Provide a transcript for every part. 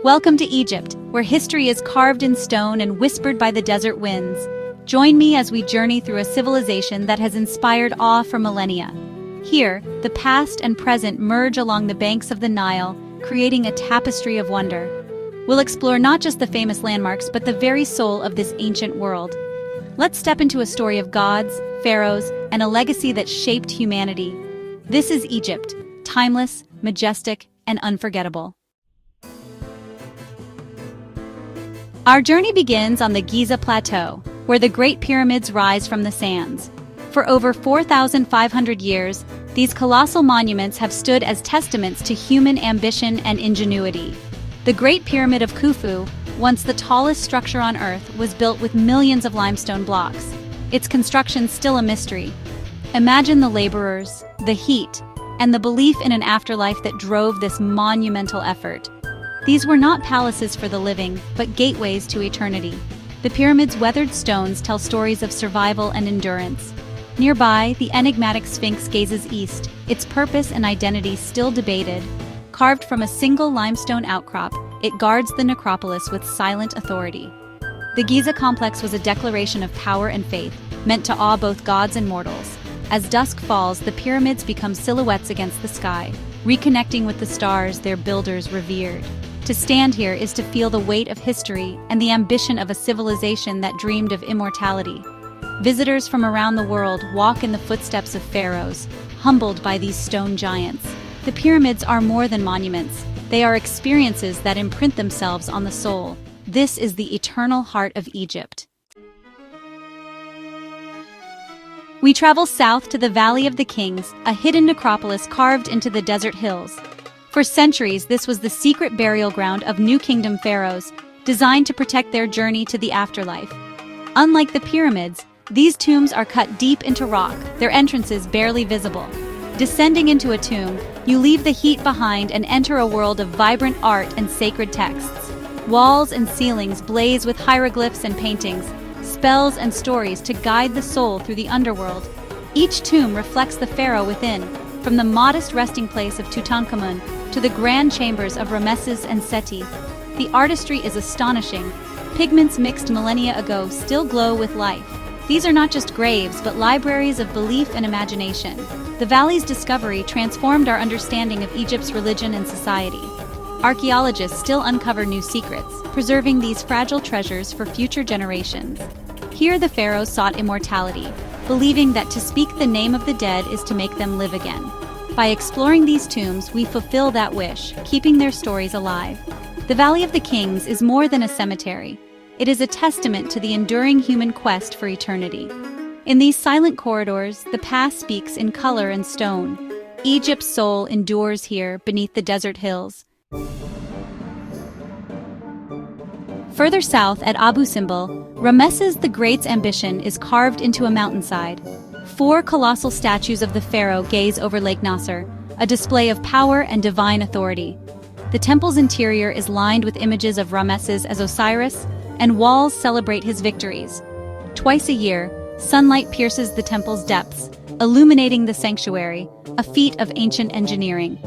Welcome to Egypt, where history is carved in stone and whispered by the desert winds. Join me as we journey through a civilization that has inspired awe for millennia. Here, the past and present merge along the banks of the Nile, creating a tapestry of wonder. We'll explore not just the famous landmarks, but the very soul of this ancient world. Let's step into a story of gods, pharaohs, and a legacy that shaped humanity. This is Egypt, timeless, majestic, and unforgettable. Our journey begins on the Giza Plateau, where the Great Pyramids rise from the sands. For over 4,500 years, these colossal monuments have stood as testaments to human ambition and ingenuity. The Great Pyramid of Khufu, once the tallest structure on Earth, was built with millions of limestone blocks. Its construction still a mystery. Imagine the laborers, the heat, and the belief in an afterlife that drove this monumental effort. These were not palaces for the living, but gateways to eternity. The pyramid's weathered stones tell stories of survival and endurance. Nearby, the enigmatic Sphinx gazes east, its purpose and identity still debated. Carved from a single limestone outcrop, it guards the necropolis with silent authority. The Giza complex was a declaration of power and faith, meant to awe both gods and mortals. As dusk falls, the pyramids become silhouettes against the sky, reconnecting with the stars their builders revered. To stand here is to feel the weight of history and the ambition of a civilization that dreamed of immortality. Visitors from around the world walk in the footsteps of pharaohs, humbled by these stone giants. The pyramids are more than monuments. They are experiences that imprint themselves on the soul. This is the eternal heart of Egypt. We travel south to the Valley of the Kings, a hidden necropolis carved into the desert hills. For centuries, this was the secret burial ground of New Kingdom pharaohs, designed to protect their journey to the afterlife. Unlike the pyramids, these tombs are cut deep into rock, their entrances barely visible. Descending into a tomb, you leave the heat behind and enter a world of vibrant art and sacred texts. Walls and ceilings blaze with hieroglyphs and paintings, spells and stories to guide the soul through the underworld. Each tomb reflects the pharaoh within, from the modest resting place of Tutankhamun to the grand chambers of Ramesses and Seti. The artistry is astonishing. Pigments mixed millennia ago still glow with life. These are not just graves, but libraries of belief and imagination. The valley's discovery transformed our understanding of Egypt's religion and society. Archaeologists still uncover new secrets, preserving these fragile treasures for future generations. Here the pharaohs sought immortality, believing that to speak the name of the dead is to make them live again. By exploring these tombs, we fulfill that wish, keeping their stories alive. The Valley of the Kings is more than a cemetery. It is a testament to the enduring human quest for eternity. In these silent corridors, the past speaks in color and stone. Egypt's soul endures here beneath the desert hills. Further south at Abu Simbel, Ramesses the Great's ambition is carved into a mountainside. 4 colossal statues of the pharaoh gaze over Lake Nasser, a display of power and divine authority. The temple's interior is lined with images of Ramesses as Osiris, and walls celebrate his victories. Twice a year, sunlight pierces the temple's depths, illuminating the sanctuary, a feat of ancient engineering.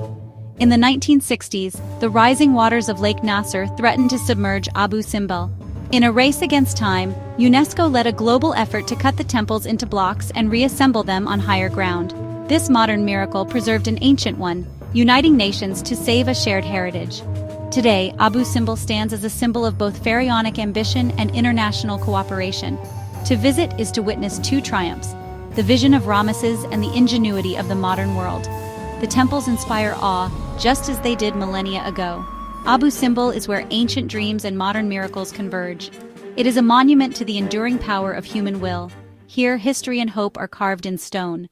In the 1960s, the rising waters of Lake Nasser threatened to submerge Abu Simbel. In a race against time, UNESCO led a global effort to cut the temples into blocks and reassemble them on higher ground. This modern miracle preserved an ancient one, uniting nations to save a shared heritage. Today, Abu Simbel stands as a symbol of both pharaonic ambition and international cooperation. To visit is to witness 2 triumphs, the vision of Ramesses and the ingenuity of the modern world. The temples inspire awe, just as they did millennia ago. Abu Simbel is where ancient dreams and modern miracles converge. It is a monument to the enduring power of human will. Here, history and hope are carved in stone.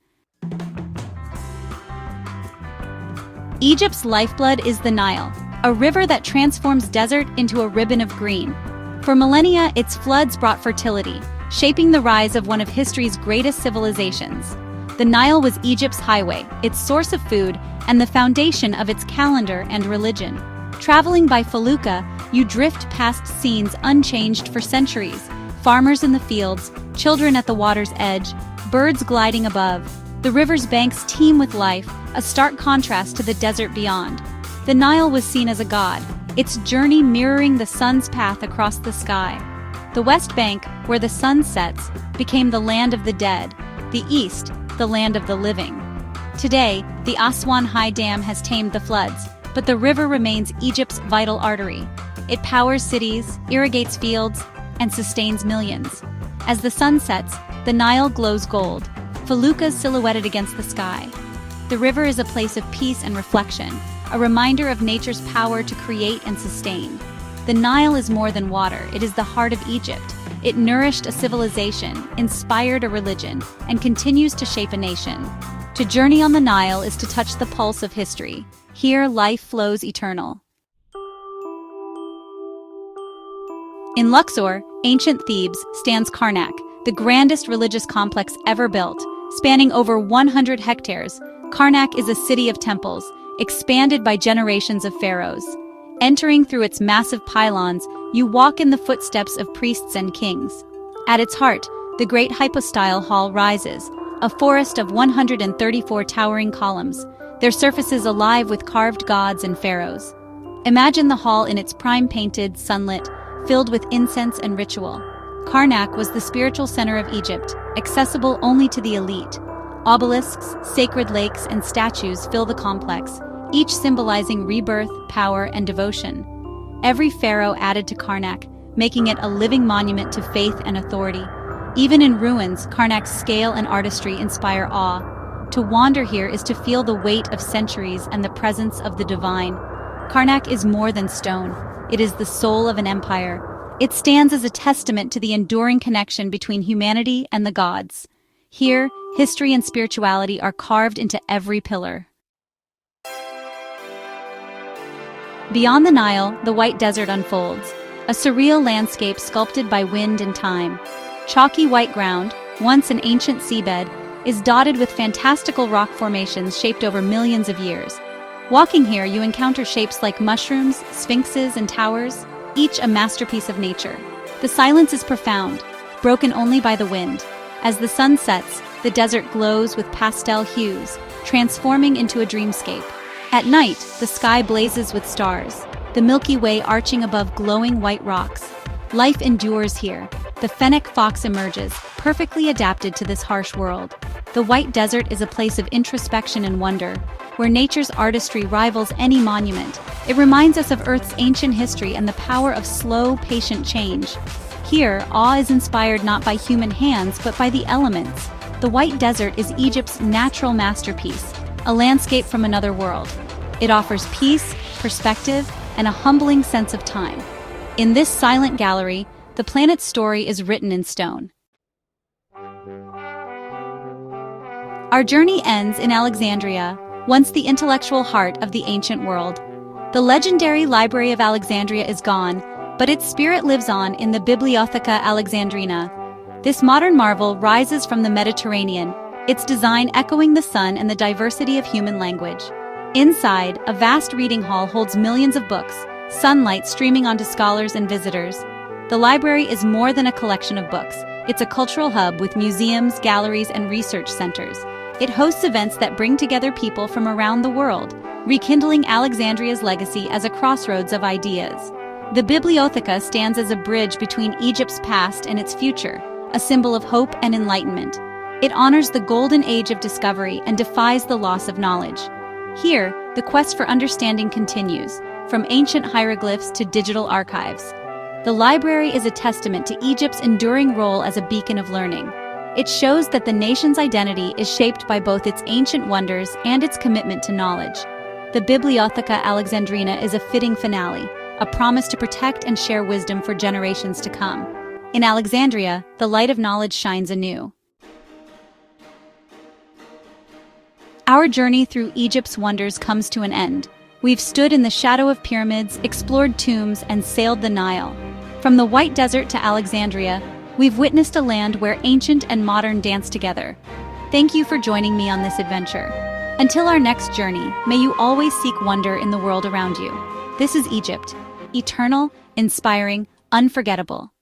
Egypt's lifeblood is the Nile, a river that transforms desert into a ribbon of green. For millennia, its floods brought fertility, shaping the rise of one of history's greatest civilizations. The Nile was Egypt's highway, its source of food, and the foundation of its calendar and religion. Traveling by felucca, you drift past scenes unchanged for centuries. Farmers in the fields, children at the water's edge, birds gliding above. The river's banks teem with life, a stark contrast to the desert beyond. The Nile was seen as a god, its journey mirroring the sun's path across the sky. The West Bank, where the sun sets, became the land of the dead, the East, the land of the living. Today, the Aswan High Dam has tamed the floods, but the river remains Egypt's vital artery. It powers cities, irrigates fields, and sustains millions. As the sun sets, the Nile glows gold, feluccas silhouetted against the sky. The river is a place of peace and reflection, a reminder of nature's power to create and sustain. The Nile is more than water, it is the heart of Egypt. It nourished a civilization, inspired a religion, and continues to shape a nation. To journey on the Nile is to touch the pulse of history. Here, life flows eternal. In Luxor, ancient Thebes, stands Karnak, the grandest religious complex ever built. Spanning over 100 hectares, Karnak is a city of temples, expanded by generations of pharaohs. Entering through its massive pylons, you walk in the footsteps of priests and kings. At its heart, the great hypostyle hall rises, a forest of 134 towering columns, their surfaces alive with carved gods and pharaohs. Imagine the hall in its prime, painted, sunlit, filled with incense and ritual. Karnak was the spiritual center of Egypt, accessible only to the elite. Obelisks, sacred lakes, and statues fill the complex, each symbolizing rebirth, power, and devotion. Every pharaoh added to Karnak, making it a living monument to faith and authority. Even in ruins, Karnak's scale and artistry inspire awe. To wander here is to feel the weight of centuries and the presence of the divine. Karnak is more than stone. It is the soul of an empire. It stands as a testament to the enduring connection between humanity and the gods. Here, history and spirituality are carved into every pillar. Beyond the Nile, the white desert unfolds, a surreal landscape sculpted by wind and time. Chalky white ground, once an ancient seabed, is dotted with fantastical rock formations shaped over millions of years. Walking here, you encounter shapes like mushrooms, sphinxes, and towers, each a masterpiece of nature. The silence is profound, broken only by the wind. As the sun sets, the desert glows with pastel hues, transforming into a dreamscape. At night, the sky blazes with stars, the Milky Way arching above glowing white rocks. Life endures here. The fennec fox emerges, perfectly adapted to this harsh world. The white desert is a place of introspection and wonder, where nature's artistry rivals any monument. It reminds us of Earth's ancient history and the power of slow, patient change. Here, awe is inspired not by human hands, but by the elements. The white desert is Egypt's natural masterpiece, a landscape from another world. It offers peace, perspective, and a humbling sense of time. In this silent gallery, the planet's story is written in stone. Our journey ends in Alexandria, once the intellectual heart of the ancient world. The legendary Library of Alexandria is gone, but its spirit lives on in the Bibliotheca Alexandrina. This modern marvel rises from the Mediterranean, its design echoing the sun and the diversity of human language. Inside, a vast reading hall holds millions of books, sunlight streaming onto scholars and visitors. The library is more than a collection of books. It's a cultural hub with museums, galleries, and research centers. It hosts events that bring together people from around the world, rekindling Alexandria's legacy as a crossroads of ideas. The Bibliotheca stands as a bridge between Egypt's past and its future, a symbol of hope and enlightenment. It honors the golden age of discovery and defies the loss of knowledge. Here, the quest for understanding continues, from ancient hieroglyphs to digital archives. The library is a testament to Egypt's enduring role as a beacon of learning. It shows that the nation's identity is shaped by both its ancient wonders and its commitment to knowledge. The Bibliotheca Alexandrina is a fitting finale, a promise to protect and share wisdom for generations to come. In Alexandria, the light of knowledge shines anew. Our journey through Egypt's wonders comes to an end. We've stood in the shadow of pyramids, explored tombs, and sailed the Nile. From the White Desert to Alexandria, we've witnessed a land where ancient and modern dance together. Thank you for joining me on this adventure. Until our next journey, may you always seek wonder in the world around you. This is Egypt, eternal, inspiring, unforgettable.